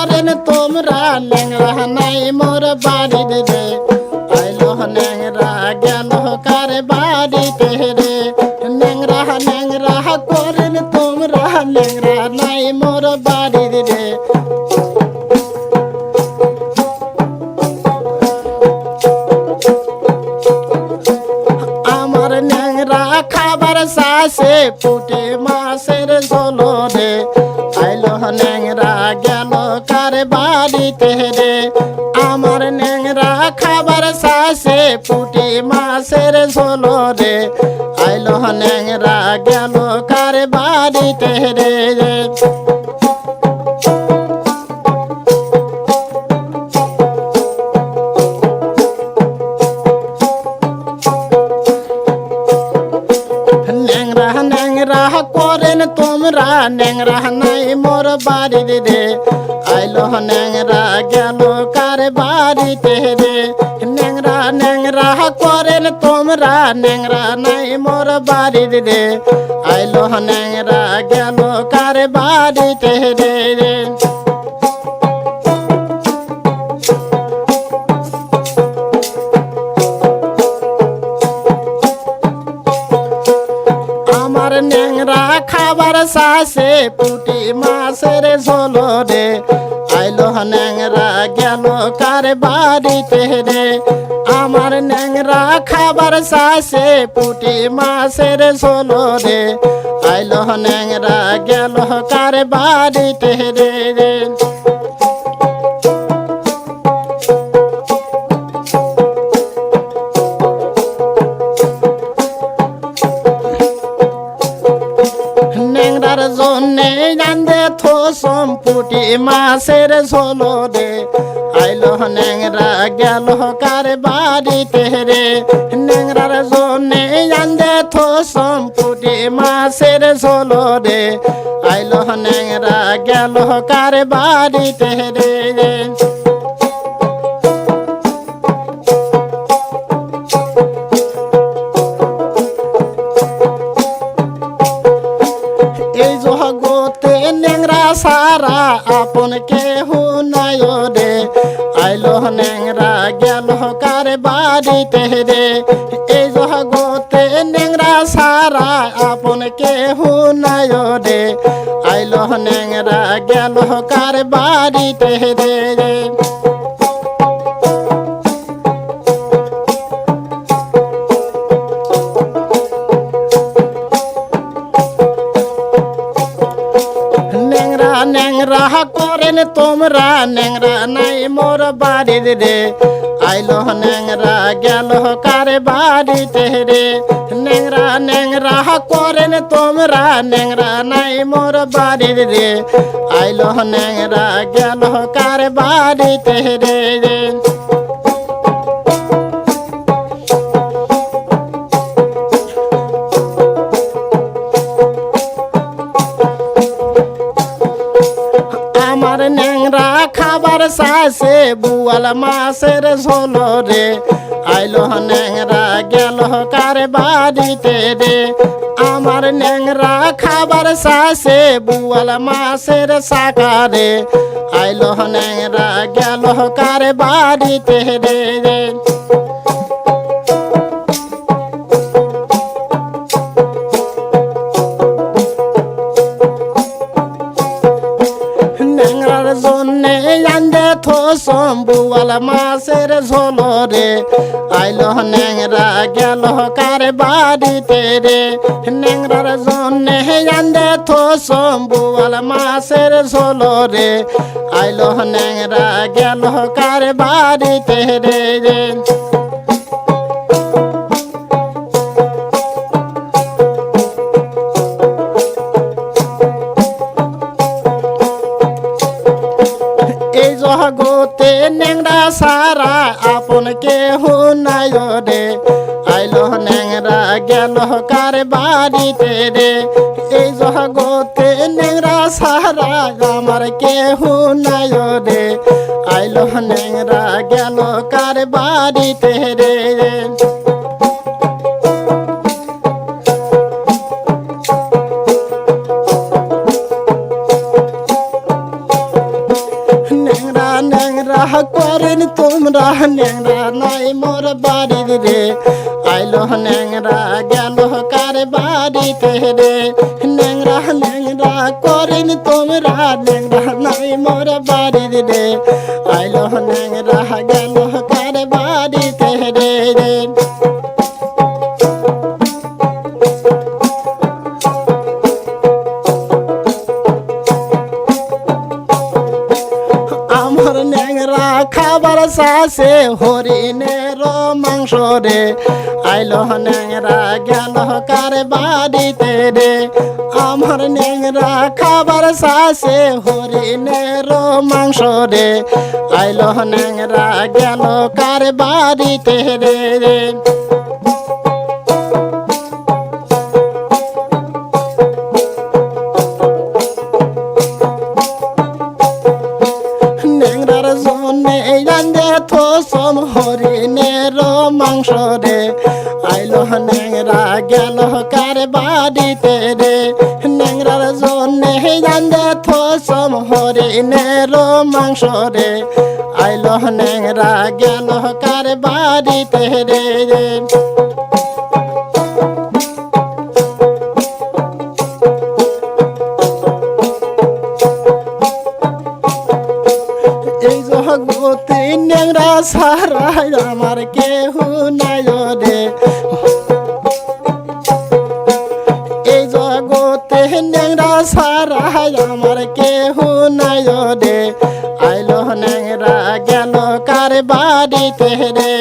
করেন তোমরা ন্যাংরা নাই মোর বাড়িতে রে আইলো ন্যাংরা গেল কার বাড়িতে রে ন্যাংরা ন্যাংরা করেন তোমরা ন্যাংরা নাই মোর বাড়িতে রে আমার ন্যাংরা খাবার শাসে পুটে মাছের ঝোল রে আইলো ন্যাংরা গেল কার বাড়িতে রে আমার ন্যাংরা খাবার শাসে পুটে মাছের ঝোল রে আইলো ন্যাংরা গেল কার বাড়িতে রে ন্যাংরা ন্যাংরা করেন তোমরা ন্যাংরা নাই মোর বাড়িতে রে আইলো ন্যাংরা গেল কার বাড়িতে রে ন্যাংরা ন্যাংরা করেন তোমরা ন্যাংরা নাই মোর বাড়িতে রে আইলো ন্যাংরা গেল কার বাড়িতে রে আমার ন্যাংরা খাবার শাসে পুটি মাছের ঝোল রে আইলো ন্যাংরা গেল কার বাড়িতে রে আমার ন্যাংরা খাবার শাসে পুটি মাছের ঝোল রে আইলো ন্যাংরা গেল কার বাড়িতে রে ন্যাংরার জন্যে জানদে থোসম পুটি মাছের ঝোল রে আইলো ন্যাংরা গেল কার বাড়িতে রে ন্যাংরার জন্যে জানদে থোসম পুটি মাছের ঝোল রে আইলো ন্যাংরা গেল কার বাড়িতে রে এই জগতে ন্যাংরা সারা আপন কেহ নাই রে আইলো ন্যাংরা গেল কার বাড়িতে রে এই জগতে ন্যাংরা সারা আপন কেহ নাই রে আইলো ন্যাংরা গেল কার বাড়িতে রে ন্যাংরা ন্যাংরা করেন তোমরা ন্যাংরা নাই মোর বাড়িতে রে আইলো ন্যাংরা গেল কার বাড়িতে রে ন্যাংরা ন্যাংরা করেন তোমরা ন্যাংরা নাই মোর বাড়িতে রে আইলো ন্যাংরা গেল কার বাড়িতে রে আমার ন্যাংরা খাবার শাসে বুয়াল মাছের ঝোল রে আইলো ন্যাংরা গেল কার বাড়িতে রে আমার ন্যাংরা খাবার শাসে বুয়াল মাছের শাখা রে আইলো ন্যাংরা গেল কার বাড়িতে রে ন্যাংরার জন্যে জানদে থোসম বুয়াল মাছের ঝোল রে আইলো ন্যাংরা গেল কার বাড়িতে রে ন্যাংরার জন্যে জানদে থোসম বুয়াল মাছের ঝোল রে আইলো ন্যাংরা গেল কার বাড়িতে রে এই জগতে ন্যাংরা সারা আপন কেহ নাই রে আইলো ন্যাংরা গেল কার বাড়িতে রে এই জগতে ন্যাংরা সারা আমার কেহ নাই রে আইলো ন্যাংরা গেল কার বাড়িতে রে করেন তোমরা ন্যাংরা নাই মোর বাড়ির রে আইলো ন্যাংরা গেল কার বাড়িতে রে ন্যাংরা ন্যাংরা করেন তোমরা ন্যাংরা নাই মোর বাড়ির রে আইলো ন্যাংরা গেল কার বাড়িতে রে রে আমার ন্যাংরা খাবার চাষে হরিণের মাংস রে আইলো ন্যাংরা গেল কার বাড়িতে রে আমার ন্যাংরা খাবার চাষে হরিণের মাংস রে আইলো ন্যাংরা গেল কার বাড়িতে রে রে ন্যাংরার জন্যে রান্ধে থসম হরিণের মাংস রে আইলো ন্যাংরা গেল কার বাড়িতে রে ন্যাংরার জন্যে রান্ধে থসম হরিণের মাংস রে আইলো ন্যাংরা গেল কার বাড়িতে রে রে এই জগতে ন্যাংরা সারা আমার কেহ নাই রে এই জগতে ন্যাংরা সারা আমার কেহ নাই রে আইলো ন্যাংরা গেল কার বাড়িতে রে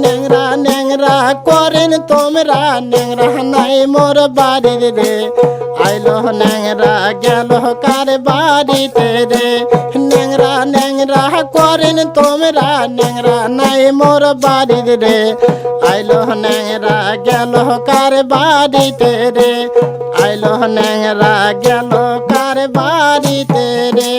ন্যাংরা ন্যাংরা করেন তোমরা ন্যাংরা নাই মোর বাড়ির রে আইলো ন্যাংরা গেল কার বাড়িতে রে ন্যাংরা ন্যাংরা করেন তোমরা ন্যাংরা নাই মোর বাড়ির রে আইলো ন্যাংরা গেল কার বাড়িতে রে আইলো ন্যাংরা গেল কার বাড়িতে রে